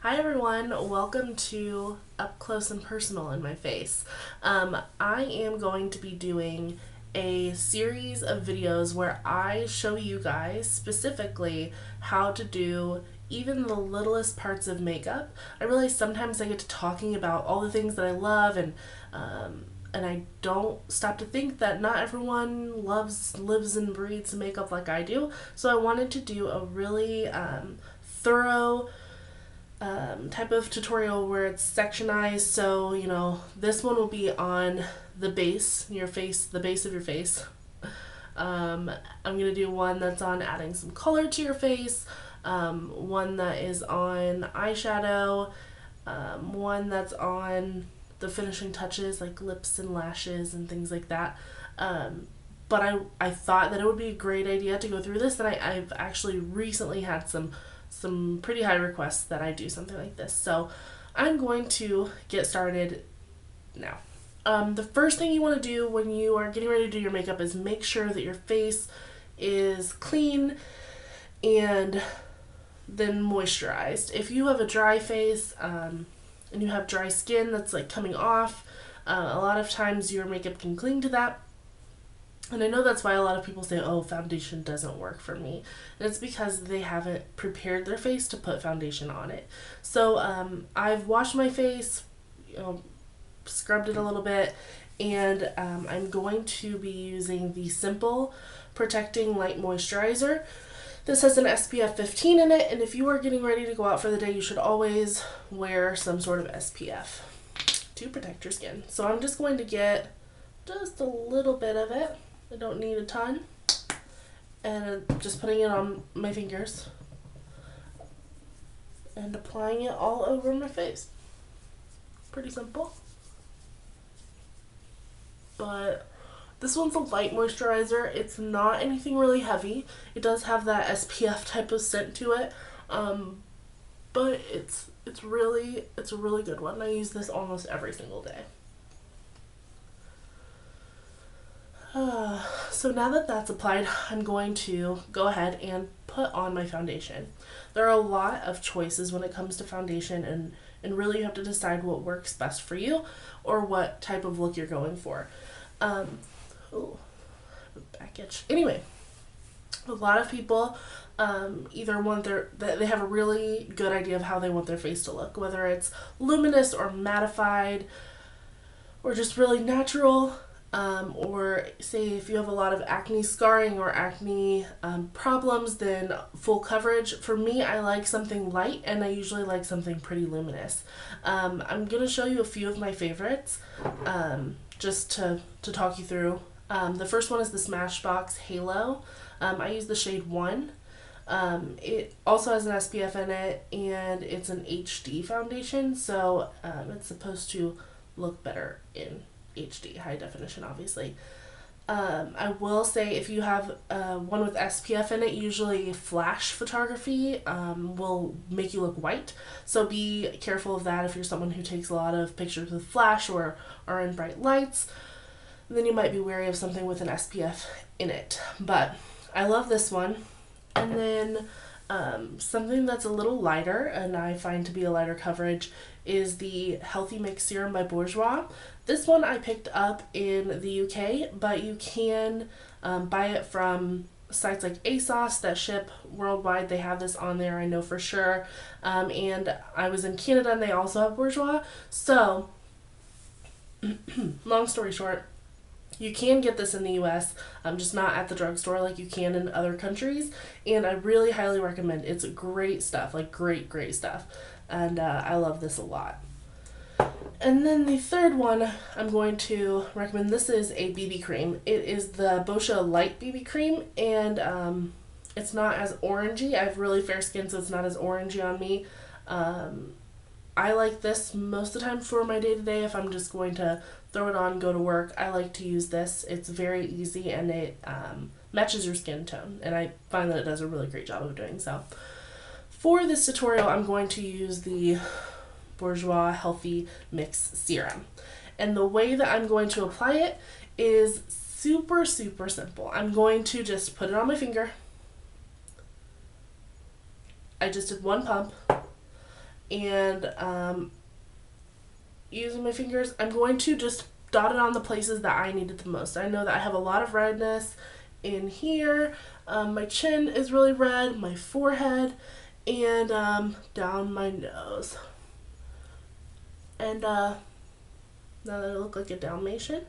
Hi everyone, welcome to Up Close and Personal in My Face. I am going to be doing a series of videos where I show you guys specifically how to do even the littlest parts of makeup. I realize sometimes I get to talking about all the things that I love and I don't stop to think that not everyone lives and breathes makeup like I do. So I wanted to do a really thorough type of tutorial where it's sectionized. So, this one will be on the base, your face, the base of your face. I'm going to do one that's on adding some color to your face, one that is on eyeshadow, one that's on the finishing touches like lips and lashes and things like that. But I thought that it would be a great idea to go through this, and I've actually recently had some pretty high requests that I do something like this. So I'm going to get started now. The first thing you want to do when you are getting ready to do your makeup is make sure that your face is clean and then moisturized. If you have a dry face and you have dry skin that's like coming off, a lot of times your makeup can cling to that. And I know that's why a lot of people say, oh, foundation doesn't work for me. And it's because they haven't prepared their face to put foundation on it. So I've washed my face, scrubbed it a little bit, and I'm going to be using the Simple Protecting Light Moisturizer. This has an SPF 15 in it, and if you are getting ready to go out for the day, you should always wear some sort of SPF to protect your skin. So I'm just going to get just a little bit of it. I don't need a ton. And just putting it on my fingers and applying it all over my face. Pretty simple. But this one's a light moisturizer. It's not anything really heavy. It does have that SPF type of scent to it. But it's a really good one. I use this almost every single day. So now that that's applied, I'm going to go ahead and put on my foundation. There are a lot of choices when it comes to foundation, and really you have to decide what works best for you or what type of look you're going for. Back itch. Anyway, a lot of people either want they have a really good idea of how they want their face to look, whether it's luminous or mattified or just really natural. Or say if you have a lot of acne scarring or acne problems, then full coverage. For me, I like something light, and I usually like something pretty luminous. I'm going to show you a few of my favorites just to talk you through. The first one is the Smashbox Halo. I use the shade 1. It also has an SPF in it, and it's an HD foundation, so it's supposed to look better in HD, high definition, obviously. I will say if you have one with SPF in it, usually flash photography will make you look white. So be careful of that if you're someone who takes a lot of pictures with flash or are in bright lights. Then you might be wary of something with an SPF in it. But I love this one. And then something that's a little lighter, and I find to be a lighter coverage, is the Healthy Mix Serum by Bourjois. This one I picked up in the UK, but you can buy it from sites like ASOS that ship worldwide. They have this on there, I know for sure. And I was in Canada, and they also have Bourjois. So, long story short, you can get this in the US, just not at the drugstore like you can in other countries. And I really highly recommend it. It's great stuff, like great stuff. And I love this a lot. And then the third one I'm going to recommend, this is a BB cream. It is the Boscia Light BB cream, and it's not as orangey. I have really fair skin, so it's not as orangey on me. I like this most of the time for my day-to-day. If I'm just going to throw it on, go to work, I like to use this. It's very easy, and it matches your skin tone, and I find that it does a really great job of doing so. For this tutorial, I'm going to use the Bourjois Healthy Mix Serum. And the way that I'm going to apply it is super simple. I'm going to just put it on my finger. I just did one pump, and using my fingers, I'm going to just dot it on the places that I need it the most. I know that I have a lot of redness in here. My chin is really red, my forehead, and down my nose. And now that I look like a Dalmatian,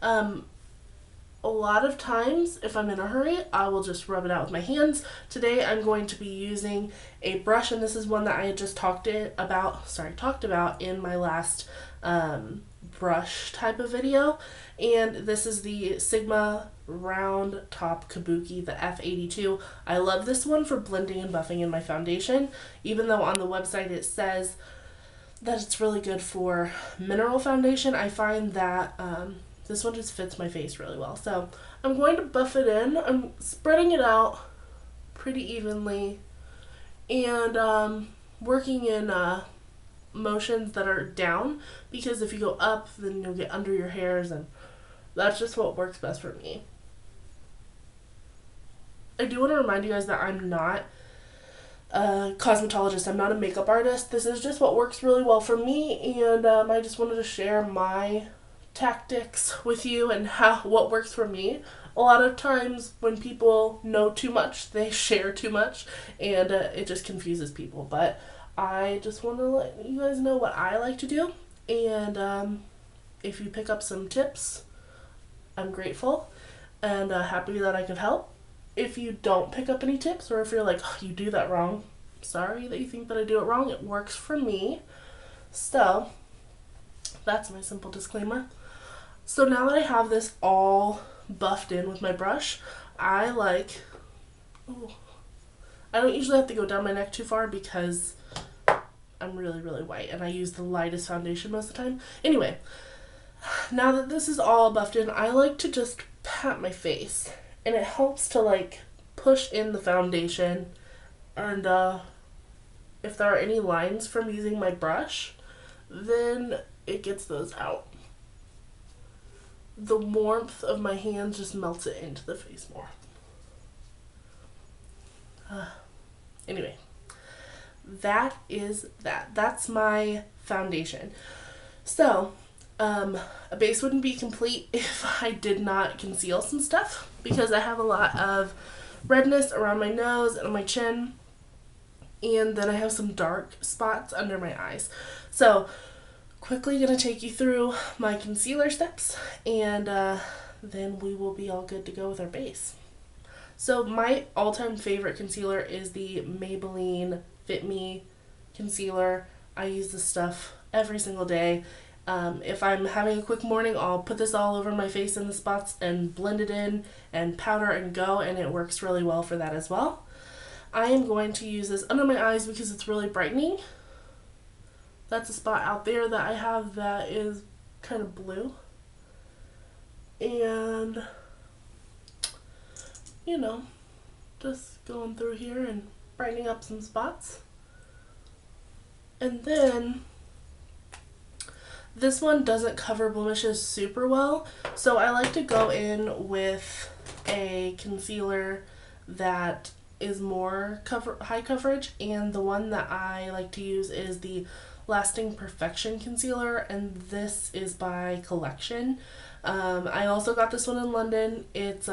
a lot of times, if I'm in a hurry, I will just rub it out with my hands. Today, I'm going to be using a brush, and this is one that I had just talked about in my last brush type of video. And this is the Sigma Round Top Kabuki, the F82. I love this one for blending and buffing in my foundation, even though on the website it says that it's really good for mineral foundation. I find that this one just fits my face really well. So I'm going to buff it in. I'm spreading it out pretty evenly and working in motions that are down, because if you go up, then you'll get under your hairs, and that's just what works best for me. I do want to remind you guys that I'm not a cosmetologist. I'm not a makeup artist. This is just what works really well for me, and I just wanted to share my tactics with you and what works for me. A lot of times when people know too much, they share too much, and it just confuses people. But I just want to let you guys know what I like to do, and if you pick up some tips, I'm grateful and happy that I could help. If you don't pick up any tips, or if you're like, oh, you do that wrong, sorry that you think that I do it wrong. It works for me. So that's my simple disclaimer. So now that I have this all buffed in with my brush, I don't usually have to go down my neck too far because I'm really, really white and I use the lightest foundation most of the time. Anyway, now that this is all buffed in, I like to just pat my face, and it helps to like push in the foundation, and if there are any lines from using my brush, then it gets those out. The warmth of my hands just melts it into the face more. Anyway, that's my foundation. So a base wouldn't be complete if I did not conceal some stuff, because I have a lot of redness around my nose and on my chin, and then I have some dark spots under my eyes. So quickly gonna take you through my concealer steps, and then we will be all good to go with our base. So my all-time favorite concealer is the Maybelline Fit Me concealer. I use this stuff every single day. If I'm having a quick morning, I'll put this all over my face in the spots and blend it in and powder and go, and it works really well for that as well. I am going to use this under my eyes because it's really brightening. That's a spot out there that I have that is kind of blue. And, you know, just going through here and brightening up some spots. And then this one doesn't cover blemishes super well, so I like to go in with a concealer that is more high coverage, and the one that I like to use is the Lasting Perfection concealer, and this is by Collection. I also got this one in London. It's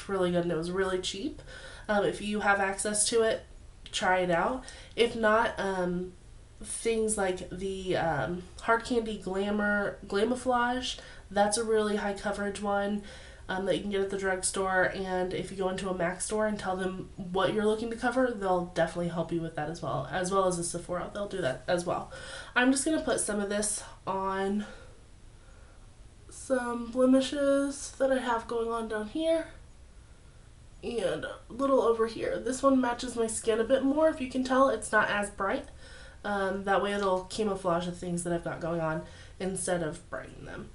really good, and it was really cheap. If you have access to it, try it out. If not, things like the Hard Candy Glamouflage, that's a really high coverage one that you can get at the drugstore, and if you go into a MAC store and tell them what you're looking to cover, they'll definitely help you with that as well as a Sephora. They'll do that as well. I'm just going to put some of this on some blemishes that I have going on down here and a little over here. This one matches my skin a bit more. If you can tell, it's not as bright. That way it'll camouflage the things that I've got going on instead of brighten them.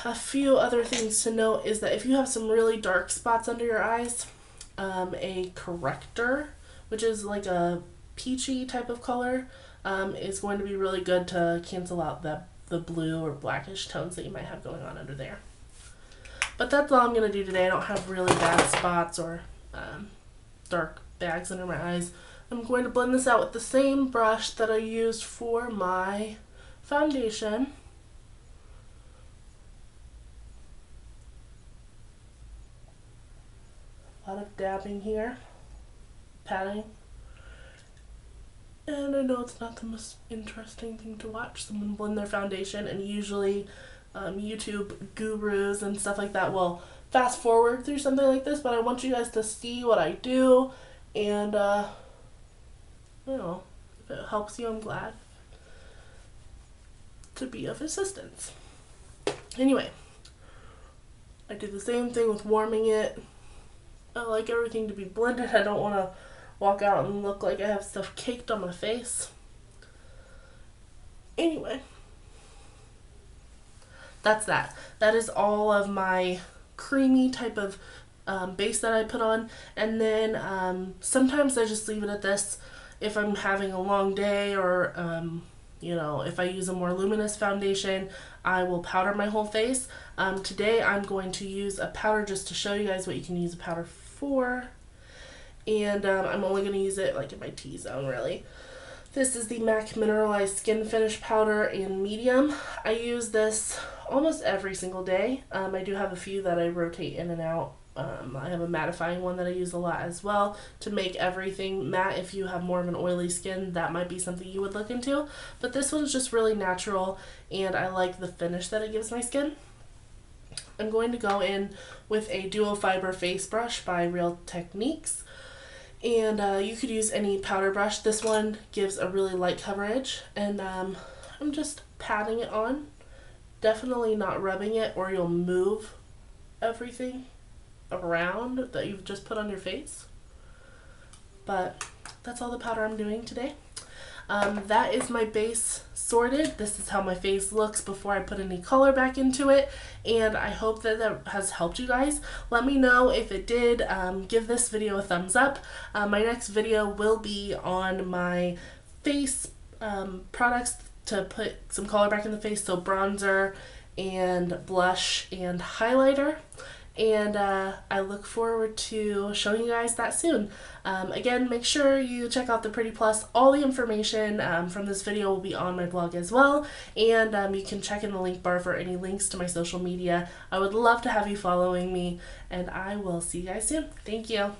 A few other things to note is that if you have some really dark spots under your eyes, a corrector, which is like a peachy type of color, is going to be really good to cancel out the blue or blackish tones that you might have going on under there. But that's all I'm going to do today. I don't have really bad spots or dark bags under my eyes. I'm going to blend this out with the same brush that I used for my foundation. A lot of dabbing here, patting. And I know it's not the most interesting thing to watch someone blend their foundation, and usually YouTube gurus and stuff like that will fast forward through something like this, but I want you guys to see what I do, and you know, if it helps you, I'm glad to be of assistance. Anyway, I do the same thing with warming it. I like everything to be blended. I don't want to walk out and look like I have stuff caked on my face. Anyway, that's that. That is all of my creamy type of base that I put on. And then sometimes I just leave it at this if I'm having a long day, or you know, if I use a more luminous foundation, I will powder my whole face. Today I'm going to use a powder just to show you guys what you can use a powder for. And I'm only going to use it like in my T-zone, really. This is the MAC Mineralize Skinfinish powder in medium. I use this almost every single day. I do have a few that I rotate in and out. I have a mattifying one that I use a lot as well to make everything matte. If you have more of an oily skin, that might be something you would look into. But this one's just really natural, and I like the finish that it gives my skin. I'm going to go in with a duo fiber face brush by Real Techniques. And you could use any powder brush. This one gives a really light coverage, and I'm just patting it on. Definitely not rubbing it, or you'll move everything around that you've just put on your face. But that's all the powder I'm doing today. That is my base sorted. This is how my face looks before I put any color back into it, and I hope that that has helped you guys. Let me know if it did. Give this video a thumbs up. My next video will be on my face products to put some color back in the face, so bronzer and blush and highlighter. And I look forward to showing you guys that soon. Again, make sure you check out ThePrettyPlus. All the information from this video will be on my blog as well, and you can check in the link bar for any links to my social media. I would love to have you following me, and I will see you guys soon. Thank you.